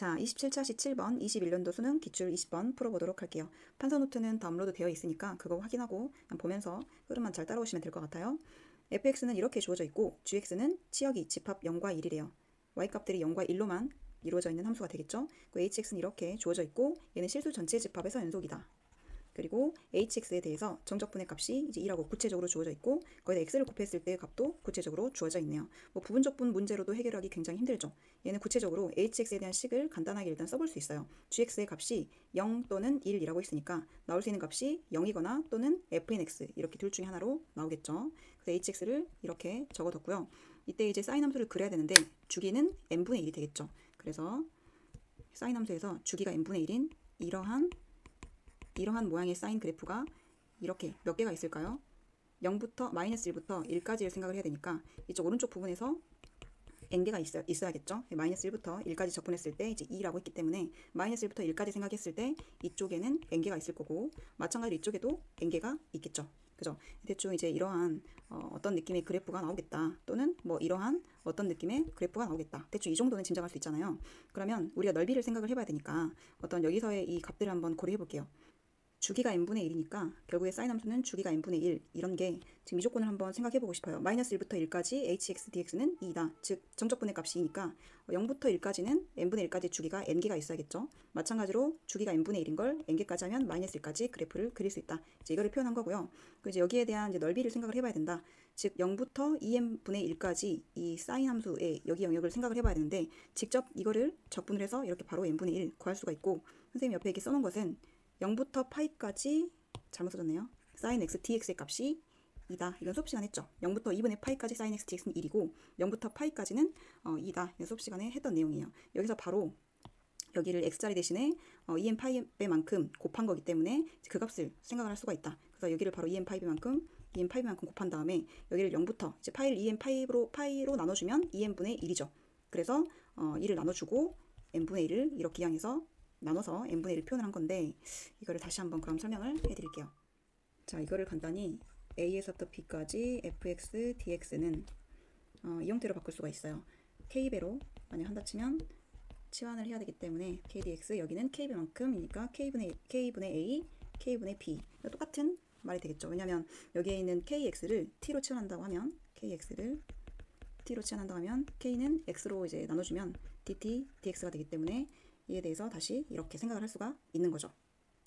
자, 27차 시 7번 21년도 수능 기출 20번 풀어보도록 할게요. 판서 노트는 다운로드 되어 있으니까 그거 확인하고 그냥 보면서 흐름만 잘 따라오시면 될 것 같아요. fx는 이렇게 주어져 있고 gx는 치역이 집합 0과 1이래요. y값들이 0과 1로만 이루어져 있는 함수가 되겠죠. 그 hx는 이렇게 주어져 있고 얘는 실수 전체 집합에서 연속이다. 그리고 hx에 대해서 정적분의 값이 이제 2라고 구체적으로 주어져 있고 거기다 x를 곱했을 때 값도 구체적으로 주어져 있네요. 뭐 부분적분 문제로도 해결하기 굉장히 힘들죠. 얘는 구체적으로 hx에 대한 식을 간단하게 일단 써볼 수 있어요. gx의 값이 0 또는 1이라고 있으니까 나올 수 있는 값이 0이거나 또는 fnx 이렇게 둘 중에 하나로 나오겠죠. 그래서 hx를 이렇게 적어뒀고요. 이때 이제 사인 함수를 그려야 되는데 주기는 n분의 1이 되겠죠. 그래서 사인 함수에서 주기가 n분의 1인 이러한 모양의 사인 그래프가 이렇게 몇 개가 있을까요? 0부터 마이너스 1부터 1까지를 생각을 해야 되니까 이쪽 오른쪽 부분에서 n개가 있어야겠죠. 마이너스 1부터 1까지 적분했을 때 이제 2라고 했기 때문에 마이너스 1부터 1까지 생각했을 때 이쪽에는 n개가 있을 거고 마찬가지로 이쪽에도 n개가 있겠죠. 그죠? 대충 이제 이러한 어떤 느낌의 그래프가 나오겠다. 또는 뭐 이러한 어떤 느낌의 그래프가 나오겠다. 대충 이 정도는 짐작할 수 있잖아요. 그러면 우리가 넓이를 생각을 해봐야 되니까 어떤 여기서의 이 값들을 한번 고려해 볼게요. 주기가 n분의 1이니까 결국에 사인 함수는 주기가 n분의 1 이런 게 지금 이 조건을 한번 생각해 보고 싶어요. 마이너스 1부터 1까지 hx dx는 2다. 즉 정적분의 값이 2니까 0부터 1까지는 n분의 1까지 주기가 n개가 있어야겠죠. 마찬가지로 주기가 n분의 1인 걸 n개까지 하면 마이너스 1까지 그래프를 그릴 수 있다. 이제 이거를 표현한 거고요. 이제 여기에 대한 이제 넓이를 생각을 해봐야 된다. 즉 0부터 2n분의 1까지 이 사인 함수의 여기 영역을 생각을 해봐야 되는데 직접 이거를 적분을 해서 이렇게 바로 n분의 1 구할 수가 있고 선생님 옆에 이렇게 써놓은 것은 0부터 파이까지 잘못 써졌네요. sin x dx의 값이 2다. 이건 수업 시간에 했죠. 0부터 2분의 파이까지 sin x dx는 1이고 0부터 파이까지는 2다. 이건 수업 시간에 했던 내용이에요. 여기서 바로 여기를 x자리 대신에 2n 파이배만큼 곱한 거기 때문에 그 값을 생각을 할 수가 있다. 그래서 여기를 바로 2n 파이배만큼 곱한 다음에 여기를 0부터 이제 파이를 2n 파이로 나눠주면 2n분의 1이죠. 그래서 1을 나눠주고 n분의 1을 이렇게 이항해서 나눠서 n분의 1을 표현을 한 건데 이거를 다시 한번 그럼 설명을 해드릴게요. 자, 이거를 간단히 a에서부터 b까지 fx dx는 이 형태로 바꿀 수가 있어요. k배로 만약 한다 치면 치환을 해야 되기 때문에 k dx 여기는 k배만큼이니까 k분의 a, k분의 b 똑같은 말이 되겠죠. 왜냐하면 여기에 있는 kx를 t로 치환한다고 하면 k는 x로 이제 나눠주면 dt dx가 되기 때문에 이에 대해서 다시 이렇게 생각을 할 수가 있는 거죠.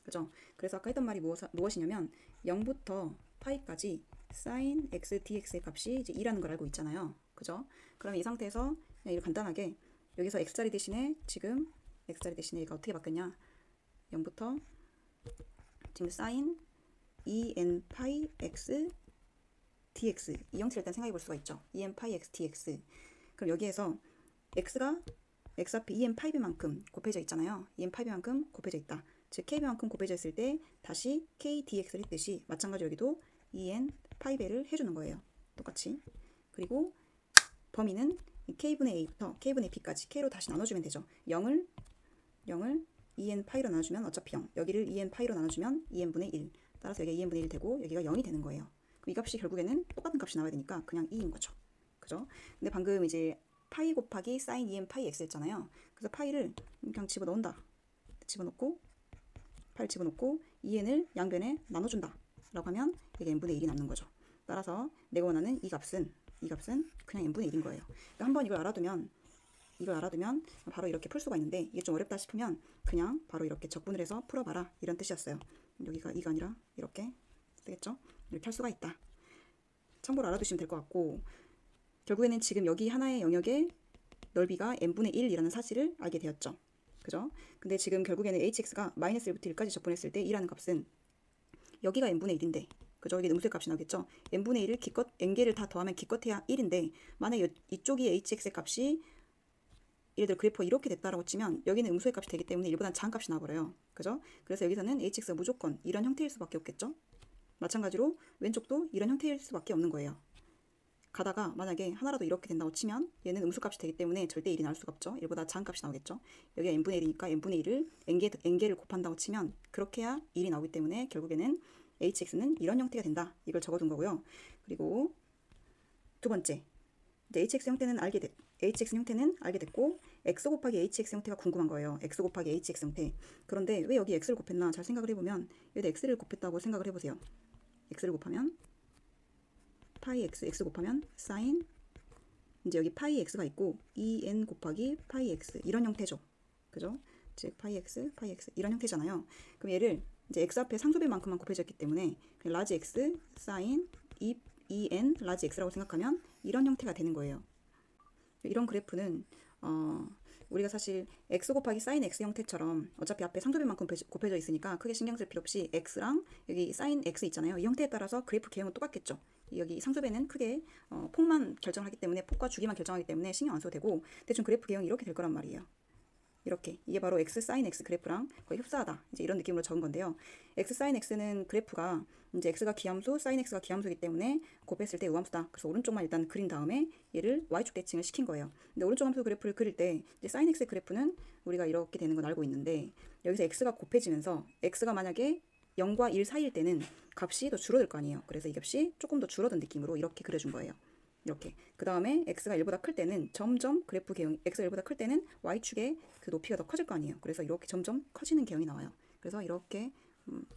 그죠? 그래서 아까 했던 말이 무엇이냐면 0부터 파이까지 sin x dx의 값이 이제 2라는 걸 알고 있잖아요. 그죠? 그럼 이 상태에서 그냥 이걸 간단하게 여기서 x자리 대신에 지금 x자리 대신에 얘가 어떻게 바뀌었냐? 0부터 지금 sin 2n 파이 x dx 이 형태를 일단 생각해 볼 수가 있죠. 2n 파이 x dx. 그럼 여기에서 x가 x 앞에 2n 파이배만큼 곱해져 있잖아요. 2n 파이배만큼 곱해져 있다. 즉 k배만큼 곱해져 있을 때 다시 k dx를 했듯이 마찬가지로 여기도 2n 파이배를 해주는 거예요. 똑같이. 그리고 범위는 k분의 a부터 k분의 b까지 k로 다시 나눠주면 되죠. 0을 2n 파이로 나눠주면 어차피 0. 여기를 2n 파이로 나눠주면 2n분의 1. 따라서 여기가 2n분의 1 되고 여기가 0이 되는 거예요. 그럼 이 값이 결국에는 똑같은 값이 나와야 되니까 그냥 2인 거죠. 그죠? 근데 방금 이제 파이 곱하기 sin 2n 파이 x 했잖아요. 그래서 파이를 그냥 집어넣고 파이를 집어넣고 2n을 양변에 나눠준다 라고 하면 이게 n분의 1이 남는 거죠. 따라서 내가 원하는 이 값은 그냥 n분의 1인 거예요. 그러니까 한번 이걸 알아두면 바로 이렇게 풀 수가 있는데 이게 좀 어렵다 싶으면 그냥 바로 이렇게 적분을 해서 풀어봐라 이런 뜻이었어요. 여기가 2가 아니라 이렇게 되겠죠? 이렇게 할 수가 있다. 참고로 알아두시면 될 것 같고 결국에는 지금 여기 하나의 영역의 넓이가 n분의 1이라는 사실을 알게 되었죠. 그죠? 근데 지금 결국에는 hx가 마이너스 1부터 1까지 적분했을 때 2라는 값은 여기가 n분의 1인데 그죠? 이게 음수의 값이 나오겠죠? n분의 1을 기껏 n개를 다 더하면 기껏해야 1인데 만약 이쪽이 hx의 값이 예를 들어 그래프가 이렇게 됐다라고 치면 여기는 음수의 값이 되기 때문에 1보다는 작은 값이 나와버려요. 그죠? 그래서 여기서는 hx가 무조건 이런 형태일 수밖에 없겠죠? 마찬가지로 왼쪽도 이런 형태일 수밖에 없는 거예요. 가다가 만약에 하나라도 이렇게 된다고 치면 얘는 음수값이 되기 때문에 절대 1이 나올 수가 없죠. 1보다 작은 값이 나오겠죠. 여기가 n분의 1이니까 n분의 1을 n개를 곱한다고 치면 그렇게 해야 1이 나오기 때문에 결국에는 hx는 이런 형태가 된다. 이걸 적어둔 거고요. 그리고 두 번째 이제 hx 형태는 알게 됐고 x 곱하기 hx 형태가 궁금한 거예요. x 곱하기 hx 형태. 그런데 왜 여기 x를 곱했나? 잘 생각을 해보면 여기다 x를 곱했다고 생각을 해보세요. x를 곱하면 파이 x 곱하면 사인, 이제 여기 파이 x가 있고 2n 곱하기 파이 x 이런 형태죠. 그죠? 즉 파이 x 이런 형태잖아요. 그럼 얘를 이제 x 앞에 상수배만큼만 곱해졌기 때문에 라지 x 사인 2n 라지 x라고 생각하면 이런 형태가 되는 거예요. 이런 그래프는 우리가 사실 x 곱하기 사인 x 형태처럼 어차피 앞에 상수배만큼 곱해져 있으니까 크게 신경 쓸 필요 없이 x랑 여기 사인 x 있잖아요. 이 형태에 따라서 그래프 개형은 똑같겠죠. 여기 상수배는 크게 폭만 결정하기 때문에 폭과 주기만 결정하기 때문에 신경 안 써도 되고 대충 그래프 개형이 이렇게 될 거란 말이에요. 이렇게 이게 바로 x 사인 x 그래프랑 거의 흡사하다. 이제 이런 느낌으로 적은 건데요. x 사인 x는 그래프가 이제 x가 기함수, 사인 x가 기함수이기 때문에 곱했을 때 우함수다. 그래서 오른쪽만 일단 그린 다음에 얘를 y축 대칭을 시킨 거예요. 근데 오른쪽 함수 그래프를 그릴 때 이제 사인 x 그래프는 우리가 이렇게 되는 건 알고 있는데 여기서 x가 곱해지면서 x가 만약에 0과 1 사이일 때는 값이 더 줄어들 거 아니에요. 그래서 이 값이 조금 더 줄어든 느낌으로 이렇게 그려준 거예요. 이렇게. 그 다음에 x가 1보다 클 때는 점점 그래프 개형, x가 1보다 클 때는 y축의 그 높이가 더 커질 거 아니에요. 그래서 이렇게 점점 커지는 개형이 나와요. 그래서 이렇게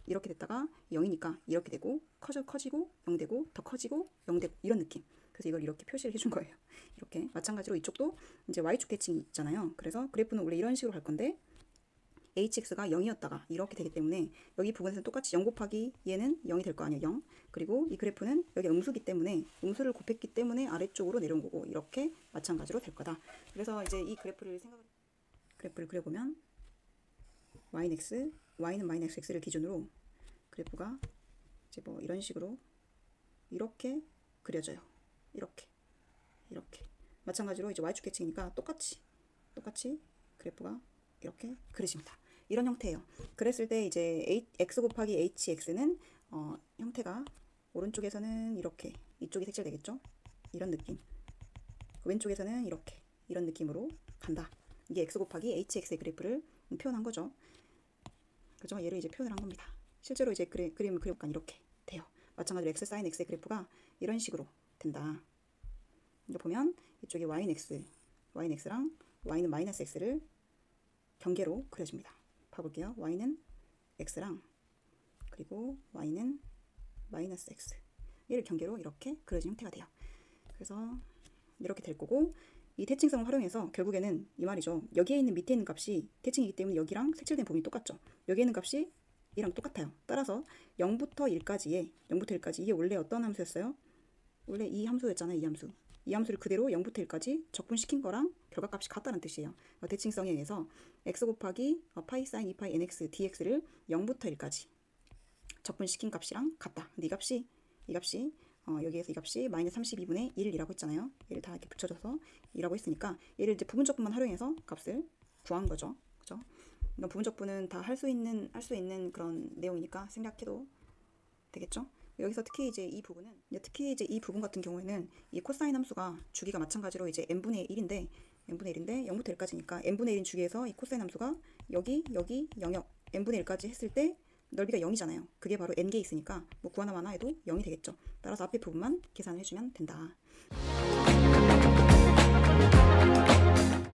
됐다가 0이니까 이렇게 되고 커지고 0 되고 더 커지고 0 되고 이런 느낌. 그래서 이걸 이렇게 표시를 해준 거예요. 이렇게 마찬가지로 이쪽도 이제 y축 대칭이 있잖아요. 그래서 그래프는 원래 이런 식으로 갈 건데 hx가 0이었다가 이렇게 되기 때문에 여기 부분에서는 똑같이 0 곱하기 얘는 0이 될 거 아니에요. 0. 그리고 이 그래프는 여기 음수기 때문에 음수를 곱했기 때문에 아래쪽으로 내려온 거고 이렇게 마찬가지로 될 거다. 그래서 이제 이 그래프를 그려보면 y는 마이너스 x를 기준으로 그래프가 이제 뭐 이런 식으로 이렇게 그려져요. 이렇게 마찬가지로 이제 y축 계층이니까 똑같이 그래프가 이렇게 그려집니다. 이런 형태예요. 그랬을 때 이제 x 곱하기 hx는 형태가 오른쪽에서는 이렇게 이쪽이 색칠되겠죠? 이런 느낌. 왼쪽에서는 이렇게 이런 느낌으로 간다. 이게 x 곱하기 hx의 그래프를 표현한 거죠. 그죠? 얘를 이제 표현을 한 겁니다. 실제로 이제 그림을 그려보니까 이렇게 돼요. 마찬가지로 x 사인 x의 그래프가 이런 식으로 된다. 이거 보면 이쪽에 y는 x랑 y는 마이너스 x를 경계로 그려줍니다. 봐볼게요. y는 x랑 그리고 y는 마이너스 x 얘를 경계로 이렇게 그려진 형태가 돼요. 그래서 이렇게 될 거고 이 대칭성을 활용해서 결국에는 이 말이죠. 여기에 있는 밑에 있는 값이 대칭이기 때문에 여기랑 색칠된 부분이 똑같죠. 여기에 있는 값이 얘랑 똑같아요. 따라서 0부터 1까지에 이게 원래 어떤 함수였어요? 원래 이 함수였잖아요. 이 함수를 그대로 0부터 1까지 적분시킨 거랑 결과값이 같다는 뜻이에요. 대칭성에 의해서 x 곱하기 파이 사인 2파이 nx dx를 0부터 1까지 적분시킨 값이랑 같다. 근데 이 값이 여기에서 이 값이 마이너스 32분의 1이라고 했잖아요. 얘를 다 이렇게 붙여줘서 2라고 했으니까 얘를 이제 부분적분만 활용해서 값을 구한 거죠. 그죠? 이런 부분적분은 다 할 수 있는 그런 내용이니까 생략해도 되겠죠? 여기서 특히 이제 이 부분 같은 경우에는 이 코사인 함수가 주기가 마찬가지로 이제 n분의 1인데 0부터 1까지니까 n분의 1인 주기에서 이 코사인 함수가 여기 영역 n분의 1까지 했을 때 넓이가 0이잖아요. 그게 바로 n개 있으니까 뭐 구하나 마나 해도 0이 되겠죠. 따라서 앞에 부분만 계산을 해주면 된다.